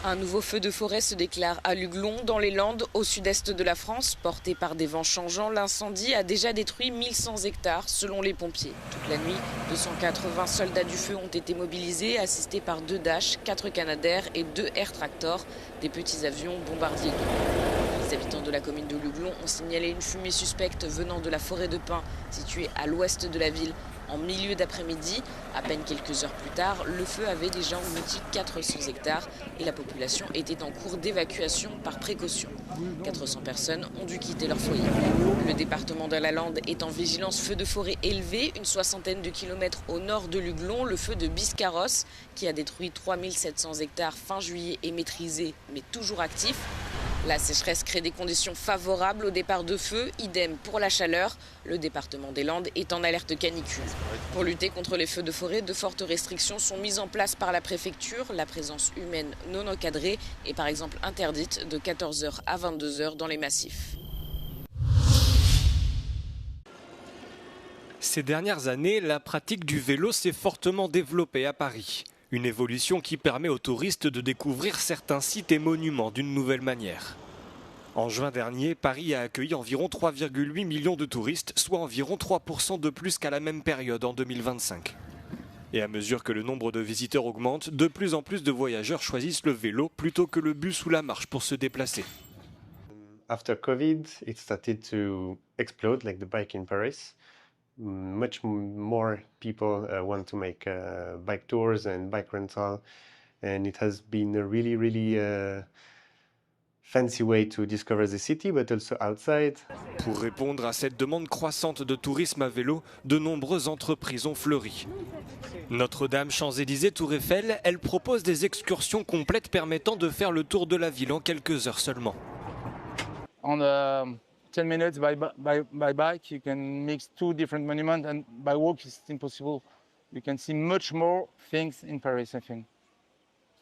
Un nouveau feu de forêt se déclare à Luglon, dans les Landes, au sud-est de la France. Porté par des vents changeants, l'incendie a déjà détruit 1100 hectares, selon les pompiers. Toute la nuit, 280 soldats du feu ont été mobilisés, assistés par 2 Dash, 4 Canadair et 2 Air Tractor, des petits avions bombardiers d'eau. Les habitants de la commune de Luglon ont signalé une fumée suspecte venant de la forêt de pins, située à l'ouest de la ville. En milieu d'après-midi, à peine quelques heures plus tard, le feu avait déjà englouti 400 hectares et la population était en cours d'évacuation par précaution. 400 personnes ont dû quitter leur foyer. Le département de la Lande est en vigilance feu de forêt élevé. Une soixantaine de kilomètres au nord de Luglon, le feu de Biscarrosse, qui a détruit 3700 hectares fin juillet, est maîtrisé mais toujours actif. La sécheresse crée des conditions favorables au départ de feu, idem pour la chaleur. Le département des Landes est en alerte canicule. Pour lutter contre les feux de forêt, de fortes restrictions sont mises en place par la préfecture. La présence humaine non encadrée est par exemple interdite de 14h à 22h dans les massifs. Ces dernières années, la pratique du vélo s'est fortement développée à Paris. Une évolution qui permet aux touristes de découvrir certains sites et monuments d'une nouvelle manière. En juin dernier, Paris a accueilli environ 3,8 millions de touristes, soit environ 3% de plus qu'à la même période en 2025. Et à mesure que le nombre de visiteurs augmente, de plus en plus de voyageurs choisissent le vélo plutôt que le bus ou la marche pour se déplacer. After COVID, it started to explode, like the bike in Paris. Much more people want to make bike tours and bike rental, and it has been a really fancy way to discover the city, but also outside. Pour répondre à cette demande croissante de tourisme à vélo, de nombreuses entreprises ont fleuri. Notre-Dame, Champs-Élysées, Tour Eiffel, elle propose des excursions complètes permettant de faire le tour de la ville en quelques heures seulement. On 10 minutes by bike, you can mix 2 different monuments, and by walk it's impossible. You can see much more things in Paris, I think.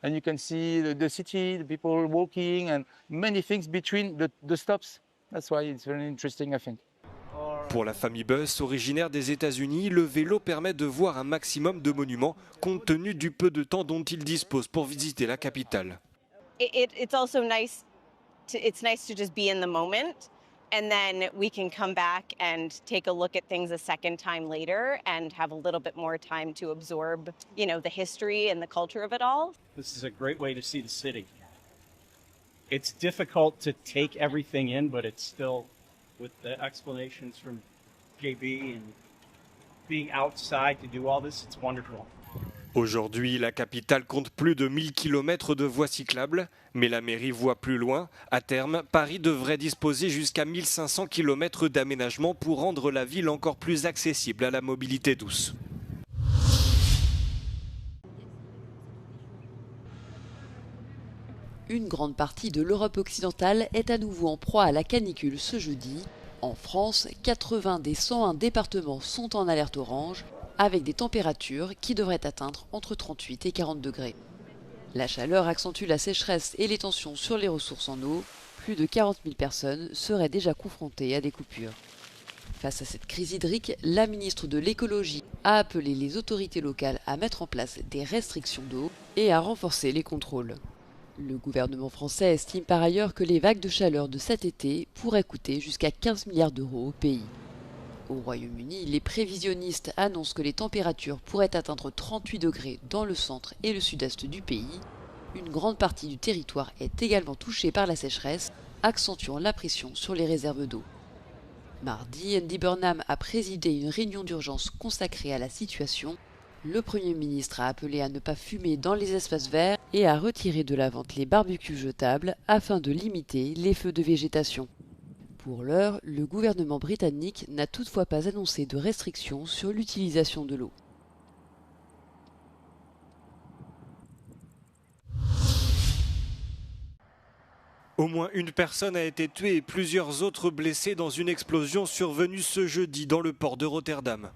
And you can see the city, the people walking, and many things between the stops. That's why it's very interesting, I think. Pour la famille Buss, originaire des États-Unis, le vélo permet de voir un maximum de monuments compte tenu du peu de temps dont ils disposent pour visiter la capitale. It's also nice to just be in the moment. And then we can come back and take a look at things a second time later and have a little bit more time to absorb, the history and the culture of it all. This is a great way to see the city. It's difficult to take everything in, but it's still, with the explanations from JB and being outside to do all this, it's wonderful. Aujourd'hui, la capitale compte plus de 1000 km de voies cyclables, mais la mairie voit plus loin. À terme, Paris devrait disposer jusqu'à 1500 km d'aménagement pour rendre la ville encore plus accessible à la mobilité douce. Une grande partie de l'Europe occidentale est à nouveau en proie à la canicule ce jeudi. En France, 80 des 101 départements sont en alerte orange, avec des températures qui devraient atteindre entre 38 et 40 degrés. La chaleur accentue la sécheresse et les tensions sur les ressources en eau. Plus de 40 000 personnes seraient déjà confrontées à des coupures. Face à cette crise hydrique, la ministre de l'écologie a appelé les autorités locales à mettre en place des restrictions d'eau et à renforcer les contrôles. Le gouvernement français estime par ailleurs que les vagues de chaleur de cet été pourraient coûter jusqu'à 15 milliards d'euros au pays. Au Royaume-Uni, les prévisionnistes annoncent que les températures pourraient atteindre 38 degrés dans le centre et le sud-est du pays. Une grande partie du territoire est également touchée par la sécheresse, accentuant la pression sur les réserves d'eau. Mardi, Andy Burnham a présidé une réunion d'urgence consacrée à la situation. Le Premier ministre a appelé à ne pas fumer dans les espaces verts et à retirer de la vente les barbecues jetables afin de limiter les feux de végétation. Pour l'heure, le gouvernement britannique n'a toutefois pas annoncé de restrictions sur l'utilisation de l'eau. Au moins une personne a été tuée et plusieurs autres blessées dans une explosion survenue ce jeudi dans le port de Rotterdam.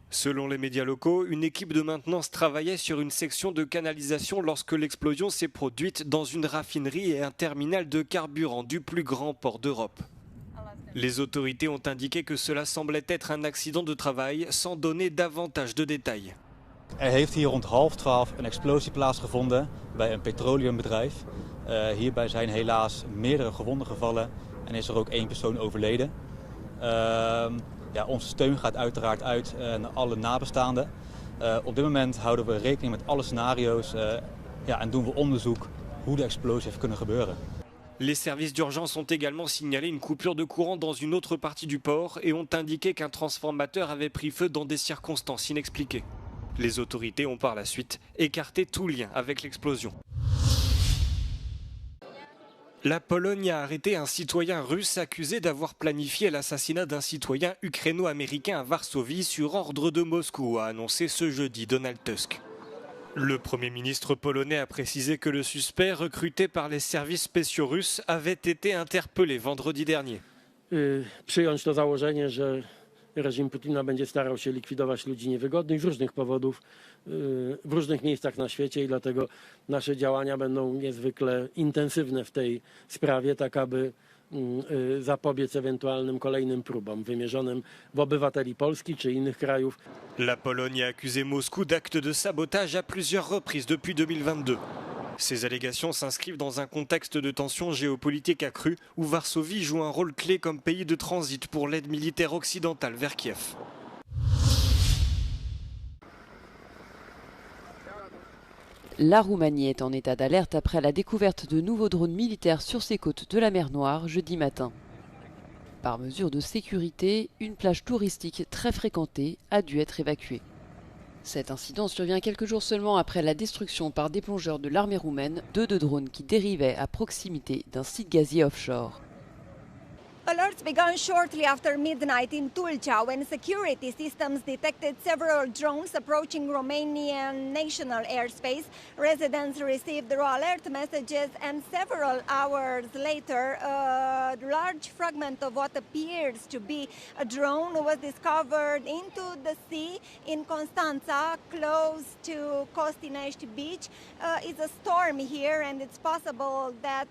Selon les médias locaux, une équipe de maintenance travaillait sur une section de canalisation lorsque l'explosion s'est produite dans une raffinerie et un terminal de carburant du plus grand port d'Europe. Les autorités ont indiqué que cela semblait être un accident de travail sans donner davantage de détails. heeft hier rond 11:30 een explosie plaatsgevonden bij een petroleumbedrijf. Hierbij zijn helaas meerdere gewonden gevallen en is er ook 1 persoon overleden. Onze steun gaat uiteraard uit naar alle nabestaanden. Op dit moment houden we rekening met alle scenario's en doen we onderzoek hoe de explosie heeft kunnen gebeuren. Les services d'urgence ont également signalé une coupure de courant dans une autre partie du port et ont indiqué qu'un transformateur avait pris feu dans des circonstances inexpliquées. Les autorités ont par la suite écarté tout lien avec l'explosion. La Pologne a arrêté un citoyen russe accusé d'avoir planifié l'assassinat d'un citoyen ukraino-américain à Varsovie sur ordre de Moscou, a annoncé ce jeudi Donald Tusk. Le Premier ministre polonais a précisé que le suspect, recruté par les services spéciaux russes, avait été interpellé vendredi dernier. Przyjąć to założenie, że reżim Putina będzie starał się likwidować ludzi niewygodnych z różnych powodów w różnych miejscach na świecie i dlatego nasze działania będą niezwykle intensywne w tej sprawie, tak aby zapobiec ewentualnym kolejnym próbom wymierzonym w obywateli Polski czy innych krajów. La Pologne a accusé Moscou d'actes de sabotage à plusieurs reprises depuis 2022. Ces allégations s'inscrivent dans un contexte de tensions géopolitiques accrues où Varsovie joue un rôle clé comme pays de transit pour l'aide militaire occidentale vers Kiev. La Roumanie est en état d'alerte après la découverte de nouveaux drones militaires sur ses côtes de la mer Noire jeudi matin. Par mesure de sécurité, une plage touristique très fréquentée a dû être évacuée. Cet incident survient quelques jours seulement après la destruction par des plongeurs de l'armée roumaine de 2 drones qui dérivaient à proximité d'un site gazier offshore. Alerts began shortly after midnight in Tulcea when security systems detected several drones approaching Romanian national airspace. Residents received raw alert messages and several hours later a large fragment of what appears to be a drone was discovered into the sea in Constanța, close to Costinești Beach. It's a storm here and it's possible that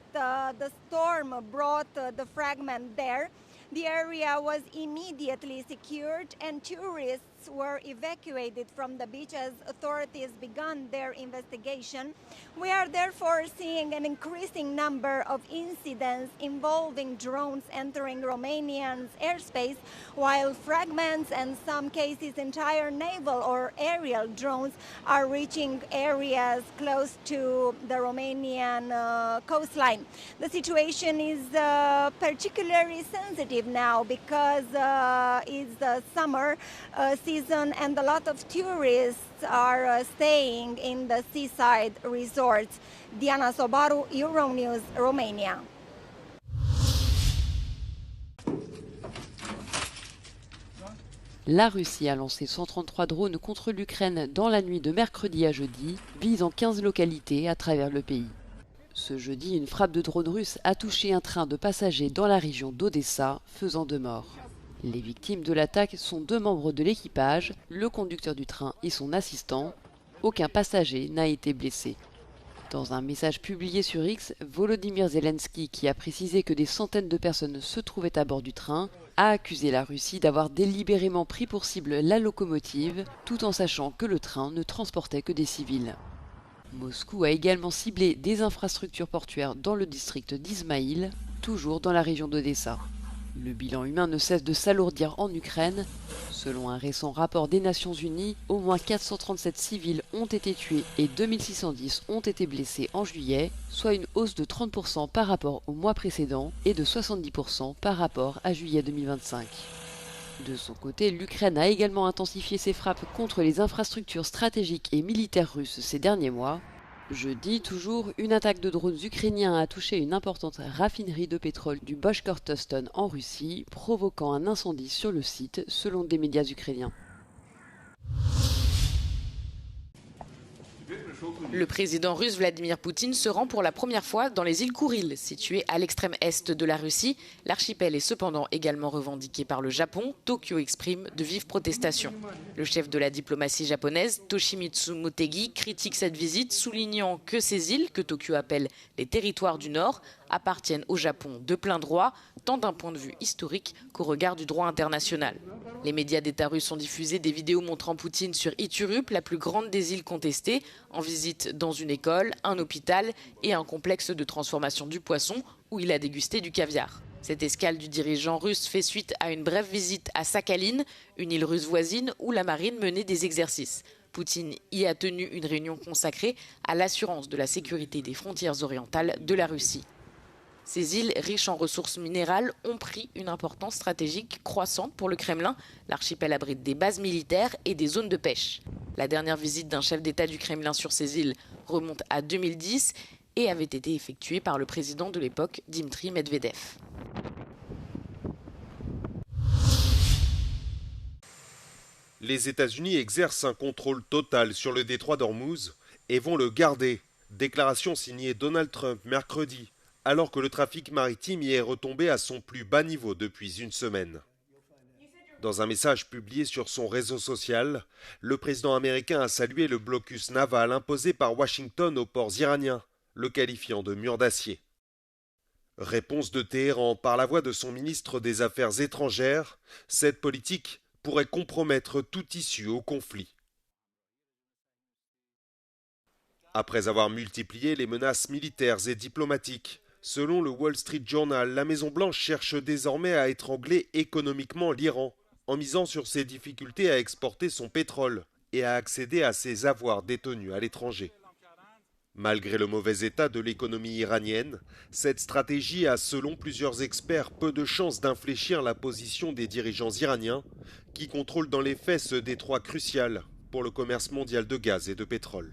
the storm brought the fragment there. The area was immediately secured and tourists were evacuated from the beach as authorities began their investigation. We are therefore seeing an increasing number of incidents involving drones entering Romanian's airspace, while fragments and some cases entire naval or aerial drones are reaching areas close to the Romanian coastline. The situation is particularly sensitive now because it's the summer season and a lot of tourists are staying in the seaside resorts. Diana Sobaru, Euronews, Romania. La Russie a lancé 133 drones contre l'Ukraine dans la nuit de mercredi à jeudi, visant 15 localités à travers le pays. Ce jeudi, une frappe de drones russes a touché un train de passagers dans la région d'Odessa, faisant 2 morts. Les victimes de l'attaque sont 2 membres de l'équipage, le conducteur du train et son assistant. Aucun passager n'a été blessé. Dans un message publié sur X, Volodymyr Zelensky, qui a précisé que des centaines de personnes se trouvaient à bord du train, a accusé la Russie d'avoir délibérément pris pour cible la locomotive, tout en sachant que le train ne transportait que des civils. Moscou a également ciblé des infrastructures portuaires dans le district d'Izmaïl, toujours dans la région d'Odessa. Le bilan humain ne cesse de s'alourdir en Ukraine. Selon un récent rapport des Nations Unies, au moins 437 civils ont été tués et 2610 ont été blessés en juillet, soit une hausse de 30% par rapport au mois précédent et de 70% par rapport à juillet 2025. De son côté, l'Ukraine a également intensifié ses frappes contre les infrastructures stratégiques et militaires russes ces derniers mois. Jeudi, toujours, une attaque de drones ukrainiens a touché une importante raffinerie de pétrole du Boshkortoston en Russie, provoquant un incendie sur le site, selon des médias ukrainiens. Le président russe Vladimir Poutine se rend pour la première fois dans les îles Kouriles, situées à l'extrême est de la Russie. L'archipel est cependant également revendiqué par le Japon. Tokyo exprime de vives protestations. Le chef de la diplomatie japonaise, Toshimitsu Motegi, critique cette visite, soulignant que ces îles, que Tokyo appelle les territoires du Nord, appartiennent au Japon de plein droit, tant d'un point de vue historique qu'au regard du droit international. Les médias d'État russes ont diffusé des vidéos montrant Poutine sur Iturup, la plus grande des îles contestées, en visite dans une école, un hôpital et un complexe de transformation du poisson où il a dégusté du caviar. Cette escale du dirigeant russe fait suite à une brève visite à Sakhalin, une île russe voisine où la marine menait des exercices. Poutine y a tenu une réunion consacrée à l'assurance de la sécurité des frontières orientales de la Russie. Ces îles riches en ressources minérales ont pris une importance stratégique croissante pour le Kremlin. L'archipel abrite des bases militaires et des zones de pêche. La dernière visite d'un chef d'État du Kremlin sur ces îles remonte à 2010 et avait été effectuée par le président de l'époque, Dmitri Medvedev. Les États-Unis exercent un contrôle total sur le détroit d'Ormuz et vont le garder. Déclaration signée Donald Trump mercredi, alors que le trafic maritime y est retombé à son plus bas niveau depuis une semaine. Dans un message publié sur son réseau social, le président américain a salué le blocus naval imposé par Washington aux ports iraniens, le qualifiant de mur d'acier. Réponse de Téhéran par la voix de son ministre des Affaires étrangères, cette politique pourrait compromettre toute issue au conflit. Après avoir multiplié les menaces militaires et diplomatiques, selon le Wall Street Journal, la Maison-Blanche cherche désormais à étrangler économiquement l'Iran, en misant sur ses difficultés à exporter son pétrole et à accéder à ses avoirs détenus à l'étranger. Malgré le mauvais état de l'économie iranienne, cette stratégie a, selon plusieurs experts, peu de chances d'infléchir la position des dirigeants iraniens, qui contrôlent dans les faits ce détroit crucial pour le commerce mondial de gaz et de pétrole.